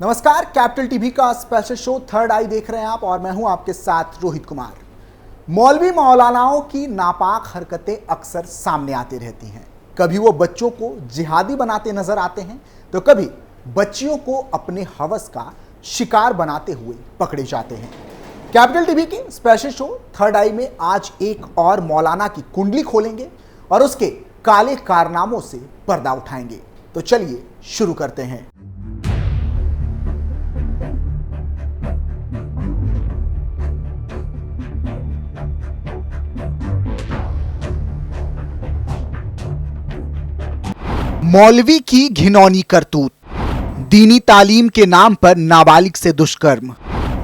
नमस्कार, capital TV का special show third आई देख रहे हैं आप और मैं हूं आपके साथ रोहित कुमार। मौलवी मौलानाओं की नापाक हरकतें अक्सर सामने आती रहती हैं। कभी वो बच्चों को जिहादी बनाते नजर आते हैं तो कभी बच्चियों को अपने हवस का शिकार बनाते हुए पकड़े जाते हैं। कैपिटल टीवी के स्पेशल शो थर्ड आई में आज एक और मौलाना की कुंडली खोलेंगे और उसके काले कारनामों से पर्दा उठाएंगे। तो चलिए शुरू करते हैं। मौलवी की घिनौनी करतूत, दीनी तालीम के नाम पर नाबालिग से दुष्कर्म,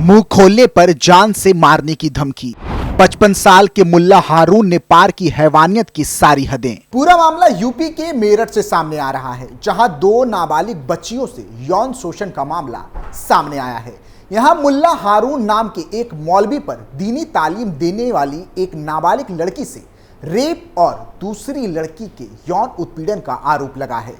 मुंह खोलने पर जान से मारने की धमकी। 55 साल के मुल्ला हारून ने पार की हैवानियत की सारी हदें। पूरा मामला यूपी के मेरठ से सामने आ रहा है, जहां 2 नाबालिग बच्चियों से यौन शोषण का मामला सामने आया है। यहां मुल्ला हारून नाम के एक मौलवी पर दीनी तालीम देने वाली एक नाबालिग लड़की से रेप और दूसरी लड़की के यौन उत्पीड़न का आरोप लगा है।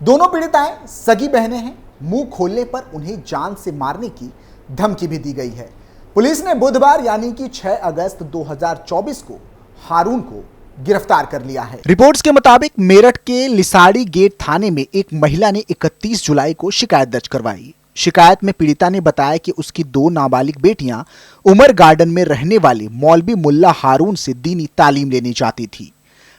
दोनों पीड़िताएं सगी बहनें हैं। मुंह खोलने पर उन्हें जान से मारने की धमकी भी दी गई है। पुलिस ने बुधवार यानी कि 6 अगस्त 2024 को हारून को गिरफ्तार कर लिया है। रिपोर्ट्स के मुताबिक मेरठ के लिसाड़ी गेट थाने में एक महिला ने 31 जुलाई को शिकायत दर्ज करवाई। शिकायत में पीड़िता ने बताया कि उसकी 2 नाबालिग बेटियां उमर गार्डन में रहने वाले मौलवी मुल्ला हारून से दीनी तालीम लेने जाती थी।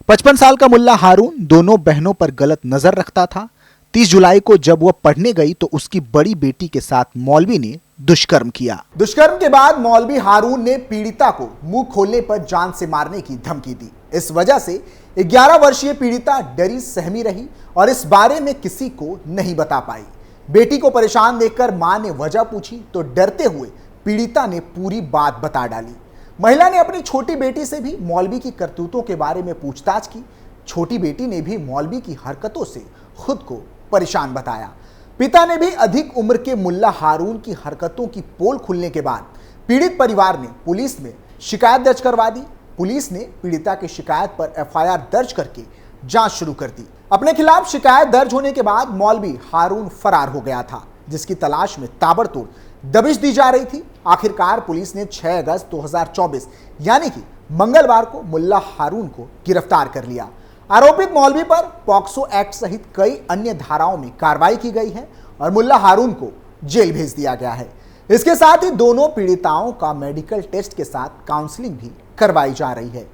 55 साल का मुल्ला हारून दोनों बहनों पर गलत नजर रखता था। 30 जुलाई को जब वह पढ़ने गई तो उसकी बड़ी बेटी के साथ मौलवी ने दुष्कर्म किया। दुष्कर्म के बाद मौलवी हारून ने पीड़िता को मुंह खोलने पर जान से मारने की धमकी दी। इस वजह से 11 वर्षीय पीड़िता डरी सहमी रही और इस बारे में किसी को नहीं बता पाई। बेटी को परेशान देखकर मां ने वजह पूछी तो डरते हुए पीड़िता ने पूरी बात बता डाली। महिला ने अपनी छोटी बेटी से भी मौलवी की करतूतों के बारे में पूछताछ की। छोटी बेटी ने भी मौलवी की हरकतों से खुद को परेशान बताया। पिता ने भी अधिक उम्र के मुल्ला हारून की हरकतों की पोल खुलने के बाद पीड़ित परिवार ने पुलिस में शिकायत दर्ज करवा दी। पुलिस ने पीड़िता की शिकायत पर एफआईआर दर्ज करके जांच शुरू कर दी। अपने खिलाफ शिकायत दर्ज होने के बाद मौलवी हारून फरार हो गया था, जिसकी तलाश में ताबड़तोड़ दबिश दी जा रही थी। आखिरकार पुलिस ने 6 अगस्त 2024 यानी कि मंगलवार को मुल्ला हारून को गिरफ्तार कर लिया। आरोपित मौलवी पर पॉक्सो एक्ट सहित कई अन्य धाराओं में कार्रवाई की गई है और मुल्ला हारून को जेल भेज दिया गया है। इसके साथ ही दोनों पीड़िताओं का मेडिकल टेस्ट के साथ काउंसलिंग भी करवाई जा रही है।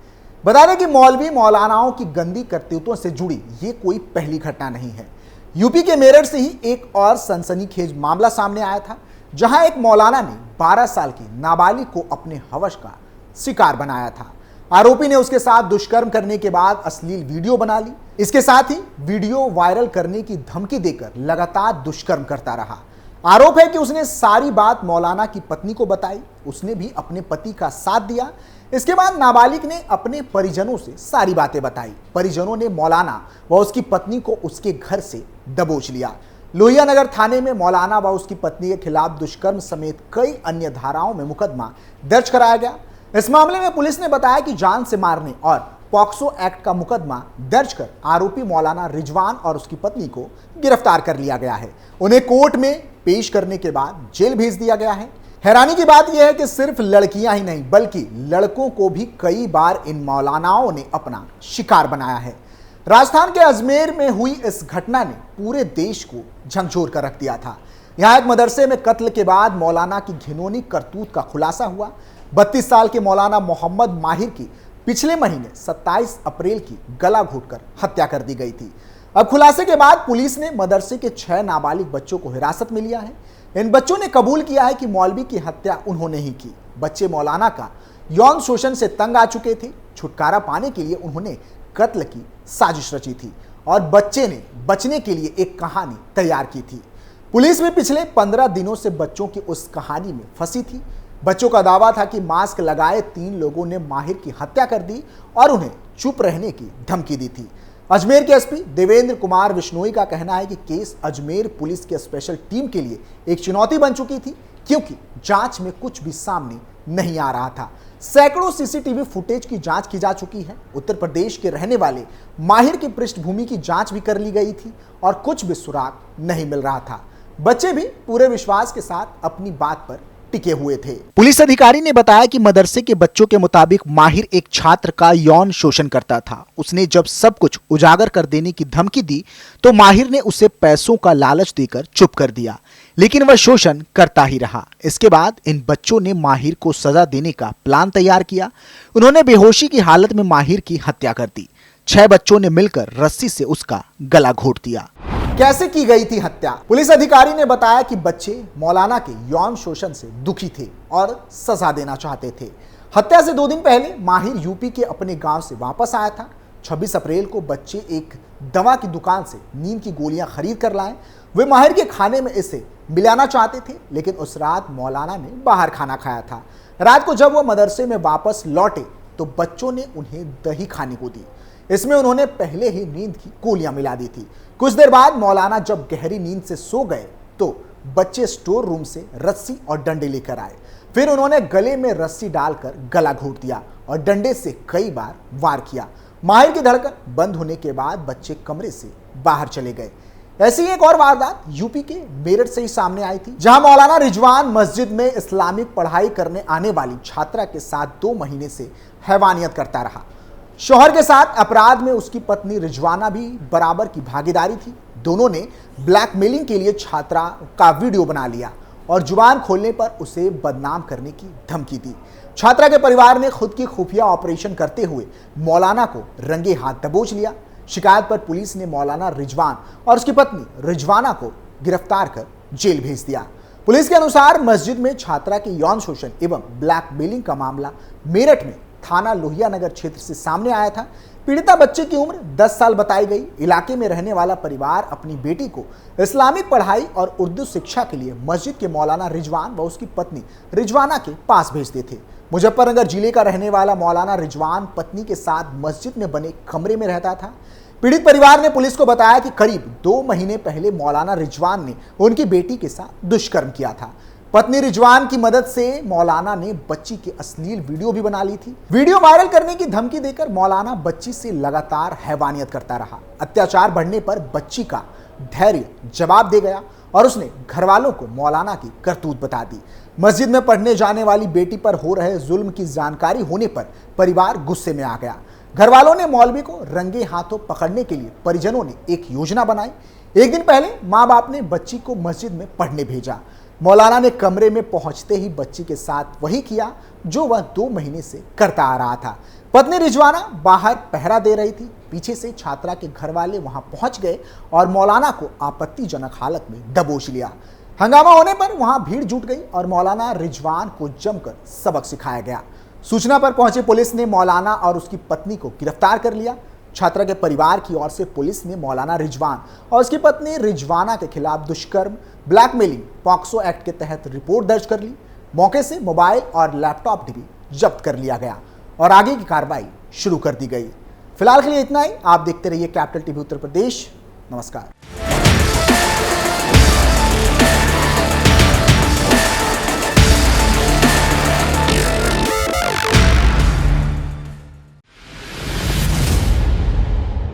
बता दें कि मौलवी मौलानाओं की गंदी करतूतों से जुड़ी ये कोई पहली घटना नहीं है। यूपी के मेरठ से ही एक और सनसनीखेज मामला सामने आया था, जहां एक मौलाना ने 12 साल की नाबालिग को अपने हवस का शिकार बनाया था। आरोपी ने उसके साथ दुष्कर्म करने के बाद अश्लील वीडियो बना ली। इसके साथ ही वीडियो वायरल करने की धमकी देकर लगातार दुष्कर्म करता रहा। आरोप है कि उसने सारी बात मौलाना की पत्नी को बताई। उसने भी अपने पति का साथ दिया। इसके बाद नाबालिग ने अपने परिजनों से सारी बातें बताई। परिजनों ने मौलाना व उसकी पत्नी को उसके घर से दबोच लिया। लोहिया नगर थाने में मौलाना व उसकी पत्नी के खिलाफ दुष्कर्म समेत कई अन्य धाराओं में मुकदमा दर्ज कराया गया। इस मामले में पुलिस ने बताया कि जान से मारने और पॉक्सो एक्ट का मुकदमा दर्ज कर आरोपी मौलाना रिजवान और उसकी पत्नी को गिरफ्तार कर लिया गया है। उन्हें कोर्ट में पेश करने के बाद जेल भेज दिया गया है। हैरानी की बात यह है कि सिर्फ लड़कियां ही नहीं बल्कि लड़कों को भी कई बार इन मौलानाओं ने अपना शिकार बनाया है। राजस्थान के अजमेर में हुई इस घटना ने पूरे देश को झकझोर कर रख दिया था। यहां एक मदरसे में कत्ल के बाद मौलाना की घिनौनी करतूत का खुलासा हुआ। 32 साल के मौलाना मोहम्मद माहिर की पिछले महीने 27 अप्रैल की गला घोंटकर हत्या कर दी गई थी। अब खुलासे के बाद पुलिस ने मदरसे के 6 नाबालिग बच्चों को हिरासत में लिया है। इन बच्चों ने कबूल किया है कि मौलवी की हत्या उन्होंने ही की। बच्चे मौलाना का यौन शोषण से तंग आ चुके थे। छुटकारा पाने के लिए उन्होंने कत्ल की साजिश रची थी और बच्चे ने बचने के लिए एक कहानी तैयार की थी। पुलिस भी पिछले 15 दिनों से बच्चों की उस कहानी में फंसी थी। बच्चों का दावा था कि मास्क लगाए 3 लोगों ने माहिर की हत्या कर दी और उन्हें चुप रहने की धमकी दी थी। अजमेर के एसपी देवेंद्र कुमार बिश्नोई का कहना है कि केस अजमेर पुलिस के स्पेशल टीम के लिए एक चुनौती बन चुकी थी, क्योंकि जांच में कुछ भी सामने नहीं आ रहा था। सैकड़ों सीसीटीवी फुटेज की जांच की जा चुकी है। उत्तर प्रदेश के रहने वाले माहिर की पृष्ठभूमि की जांच भी कर ली गई थी और कुछ भी सुराग नहीं मिल रहा था। बच्चे भी पूरे विश्वास के साथ अपनी बात पर टिके हुए थे। पुलिस अधिकारी ने बताया कि मदरसे के बच्चों के मुताबिक माहिर एक छात्र का यौन शोषण करता था। उसने जब सब कुछ उजागर कर देने की धमकी दी तो माहिर ने उसे पैसों का लालच देकर चुप कर दिया, लेकिन वह शोषण करता ही रहा। इसके बाद इन बच्चों ने माहिर को सजा देने का प्लान तैयार किया। उन्होंने बेहोशी की हालत में माहिर की हत्या कर दी। 6 बच्चों ने मिलकर रस्सी से उसका गला घोंट दिया। कैसे की गई थी हत्या? पुलिस अधिकारी ने बताया कि बच्चे मौलाना के यौन शोषण से दुखी थे और सजा देना चाहते थे। हत्या से 2 दिन पहले माहिर यूपी के अपने गांव से वापस आया था। 26 अप्रैल को बच्चे एक दवा की दुकान से नींद की गोलियां खरीद कर लाए। वे माहिर के खाने में इसे मिलाना चाहते थे, लेकिन उस रात मौलाना ने बाहर खाना खाया था। रात को जब वह मदरसे में वापस लौटे तो बच्चों ने उन्हें दही खाने को दी। इसमें उन्होंने पहले ही नींद की गोलियां मिला दी थी। कुछ देर बाद मौलाना जब गहरी नींद से सो गए तो बच्चे स्टोर रूम से रस्सी और डंडे लेकर आए। फिर उन्होंने गले में रस्सी डालकर गला घोंट दिया और डंडे से कई बार वार किया। माहिर की धड़कन बंद होने के बाद बच्चे कमरे से बाहर चले गए। ऐसी एक और वारदात यूपी के मेरठ से ही सामने आई थी, जहां मौलाना रिजवान मस्जिद में इस्लामिक पढ़ाई करने आने वाली छात्रा के साथ 2 महीने से हैवानियत करता रहा। शौहर के साथ अपराध में उसकी पत्नी रिजवाना भी बराबर की भागीदारी थी। दोनों ने ब्लैकमेलिंग के लिए छात्रा का वीडियो बना लिया और जुबान खोलने पर उसे बदनाम करने की धमकी दी। छात्रा के परिवार ने खुद की खुफिया ऑपरेशन करते हुए मौलाना को रंगे हाथ दबोच लिया। शिकायत पर पुलिस ने मौलाना रिजवान और उसकी पत्नी रिजवाना को गिरफ्तार कर जेल भेज दिया। पुलिस के अनुसार मस्जिद में छात्रा के यौन शोषण एवं ब्लैकमेलिंग का मामला मेरठ में थाना लोहिया नगर क्षेत्र से सामने आया था। पीड़िता बच्चे की उम्र 10 साल बताई गई। इलाके में रहने वाला परिवार अपनी बेटी को इस्लामिक पढ़ाई और उर्दू शिक्षा के लिए मस्जिद के मौलाना रिजवान व उसकी पत्नी रिजवाना के पास भेजते थे। मुजफ्फरनगर जिले का रहने वाला मौलाना रिजवान पत्नी के साथ मस्जिद में बने कमरे में रहता था। पीड़ित परिवार ने पुलिस को बताया कि करीब 2 महीने पहले मौलाना रिजवान ने उनकी बेटी के साथ दुष्कर्म किया था। पत्नी रिजवान की मदद से मौलाना ने बच्ची की अश्लील वीडियो भी बना ली थी। वीडियो वायरल करने की धमकी देकर मौलाना बच्ची से लगातार हैवानियत करता रहा। अत्याचार बढ़ने पर बच्ची का धैर्य जवाब दे गया और उसने घरवालों को मौलाना की करतूत बता दी। मस्जिद में पढ़ने जाने वाली बेटी पर हो रहे जुल्म की जानकारी होने पर परिवार गुस्से में आ गया। घरवालों ने मौलवी को रंगे हाथों पकड़ने के लिए परिजनों ने एक योजना बनाई। एक दिन पहले माँ बाप ने बच्ची को मस्जिद में पढ़ने भेजा। मौलाना ने कमरे में पहुंचते ही बच्ची के साथ वही किया जो वह 2 महीने से करता आ रहा था। पत्नी रिजवाना बाहर पहरा दे रही थी। पीछे से छात्रा के घर वाले वहां पहुंच गए और मौलाना को आपत्तिजनक हालत में दबोच लिया। हंगामा होने पर वहां भीड़ जुट गई और मौलाना रिजवान को जमकर सबक सिखाया गया। सूचना पर पहुंचे पुलिस ने मौलाना और उसकी पत्नी को गिरफ्तार कर लिया। छात्रा के परिवार की ओर से पुलिस ने मौलाना रिजवान और उसकी पत्नी रिजवाना के खिलाफ दुष्कर्म, ब्लैकमेलिंग, पॉक्सो एक्ट के तहत रिपोर्ट दर्ज कर ली। मौके से मोबाइल और लैपटॉप भी जब्त कर लिया गया और आगे की कार्रवाई शुरू कर दी गई। फिलहाल के लिए इतना ही। आप देखते रहिए कैपिटल टीवी उत्तर प्रदेश। नमस्कार।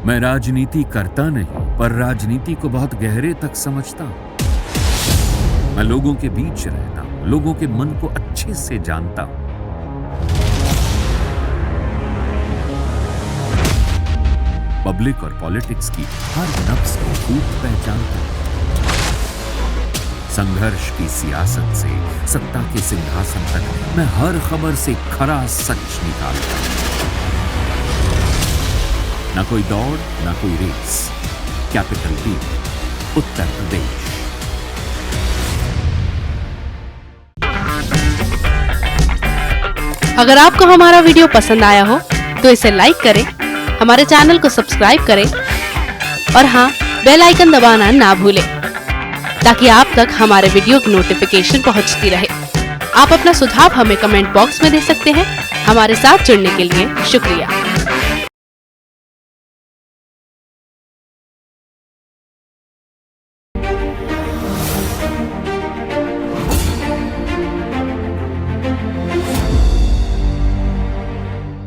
मैं राजनीति करता नहीं, पर राजनीति को बहुत गहरे तक समझता हूं। मैं लोगों के बीच रहता हूं, लोगों के मन को अच्छे से जानता हूं। पब्लिक और पॉलिटिक्स की हर नब्ज को खूब पहचानता हूं। संघर्ष की सियासत से सत्ता के सिंहासन तक मैं हर खबर से खरा सच निकालता हूं। ना कोई दौड़, ना कोई race. Capital TV, Uttar Pradesh. अगर आपको हमारा वीडियो पसंद आया हो तो इसे लाइक करें, हमारे चैनल को सब्सक्राइब करें और हाँ, बेल आइकन दबाना ना भूलें ताकि आप तक हमारे वीडियो की नोटिफिकेशन पहुंचती रहे। आप अपना सुझाव हमें कमेंट बॉक्स में दे सकते हैं। हमारे साथ जुड़ने के लिए शुक्रिया।